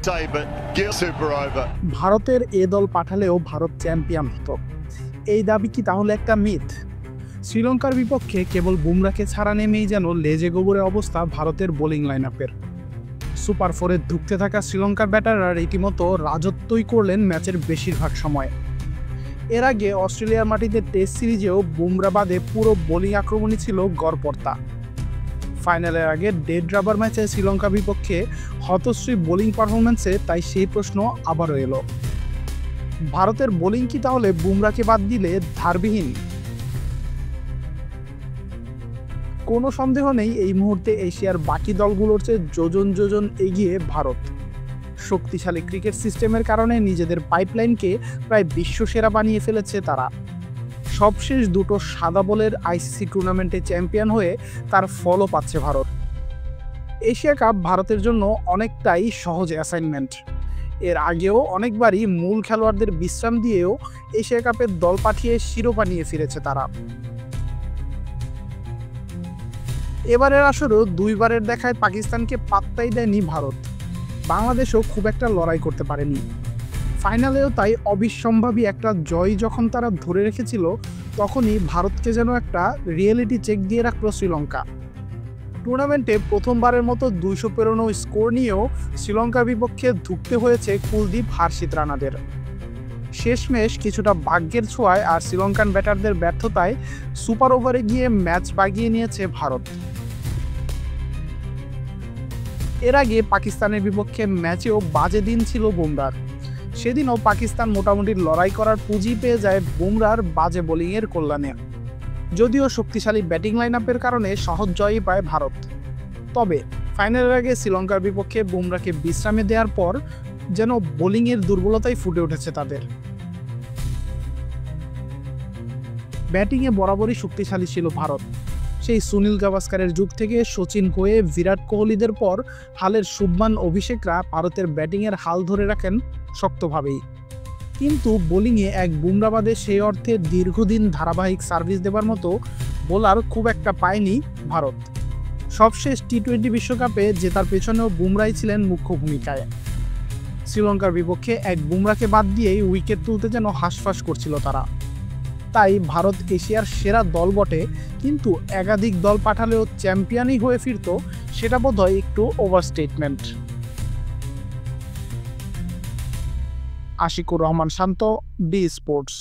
day, but super over. ভারতের এ দল পাঠালেও Bharat champion হতো, এই দাবি কি তাহলে একটা মিথ? শ্রীলঙ্কার বিপক্ষে কেবল বুমরাকে ছাড়া নেমেই যেন লেজে গোবরে অবস্থা ভারতের বোলিং লাইনআপের। সুপার ফোরে ধুঁকতে থাকা শ্রীলঙ্কার ব্যাটাররা রীতিমতো রাজত্বই করলেন ম্যাচের বেশিরভাগ সময়। এর আগে অস্ট্রেলিয়ার মাটিতে টেস্ট সিরিজেও বুমরা বাদে পুরো বোলিং আক্রমণই ছিল গড়পড়তা। ফাইনালের আগে ডেড রাবার ম্যাচে শ্রীলঙ্কা বিপক্ষে হতশ্রী বোলিং পারফরম্যান্সে তাই সেই প্রশ্ন আবারও এলো, ভারতের বোলিং কি তাহলে বুমরাকে বাদ দিলে ধারবিহীন? কোনো সন্দেহ নেই এই মুহূর্তে এশিয়ার বাকি দলগুলোর চেয়ে যোজন যোজন এগিয়ে ভারত। শক্তিশালী ক্রিকেট সিস্টেমের কারণে নিজেদের পাইপলাইনকে প্রায় বিশ্বসেরা বানিয়ে ফেলেছে তারা। সবশেষ দুটো সাদা বলের আইসিসি টুর্নামেন্টে চ্যাম্পিয়ন হয়ে তার ফলও পাচ্ছে ভারত। এশিয়া কাপ ভারতের জন্য অনেকটাই সহজ অ্যাসাইনমেন্ট। এর আগেও অনেকবারই মূল খেলোয়াড়দের বিশ্রাম দিয়েও এশিয়া কাপের দল পাঠিয়ে শিরোপা নিয়ে ফিরেছে তারা। এবারের আসরেও দুইবারের দেখায় পাকিস্তানকে পাত্তাই দেয়নি ভারত। বাংলাদেশও খুব একটা লড়াই করতে পারেনি। ফাইনালেও তাই অবিসম্ভাবী একটা জয় যখন তারা ধরে রেখেছিল, তখনই ভারতকে যেন একটা রিয়েলিটি চেক দিয়ে রাখলো শ্রীলঙ্কা। টুর্নামেন্টে প্রথমবারের মতো 200 পেরোনো স্কোর নিয়েও শ্রীলঙ্কার বিপক্ষে ধুঁকতে হয়েছে কুলদীপ হার্ষিত রানাদের। শেষমেশ কিছুটা ভাগ্যের ছোঁয়ায় আর শ্রীলঙ্কান ব্যাটারদের ব্যর্থতায় সুপার ওভারে গিয়ে ম্যাচ বাগিয়ে নিয়েছে ভারত। এর আগে পাকিস্তানের বিপক্ষে ম্যাচেও বাজে দিন ছিল বুমরার। সেদিনও পাকিস্তান মোটামুটি লড়াই করার পুঁজি পেয়ে যায় বুমরার বাজে বোলিংয়ের কল্যাণে। যদিও শক্তিশালী ব্যাটিং লাইনআপের কারণে সহজ জয়ই পায় ভারত। তবে ফাইনালের আগে শ্রীলঙ্কার বিপক্ষে বুমরাকে বিশ্রামে দেওয়ার পর যেন বোলিংয়ের দুর্বলতাই ফুটে উঠেছে তাদের। ব্যাটিংয়ে বরাবরই শক্তিশালী ছিল ভারত। সেই সুনীল গাভাস্কারের যুগ থেকে সচিন হয়ে বিরাট কোহলিদের পর হালের শুভমান অভিষেকরা ভারতের ব্যাটিংয়ের হাল ধরে রাখেন শক্তভাবেই। কিন্তু বোলিংয়ে এক বুমরা বাদে সেই অর্থে দীর্ঘদিন ধারাবাহিক সার্ভিস দেবার মতো বোলার খুব একটা পায়নি ভারত। সবশেষ টি-20 বিশ্বকাপে জেতার পেছনেও বুমরাই ছিলেন মুখ্য ভূমিকায়। শ্রীলঙ্কার বিপক্ষে এক বুমরাকে বাদ দিয়েই উইকেট তুলতে যেন হাঁসফাঁস করছিল তারা। তাই ভারত এশিয়ার সেরা দল বটে, কিন্তু একাধিক দল পাঠালেও চ্যাম্পিয়নই হয়ে ফিরত, সেটা বোধহয় একটু ওভারস্টেটমেন্ট। আশিকুর রহমান শান্ত, বি স্পোর্টস।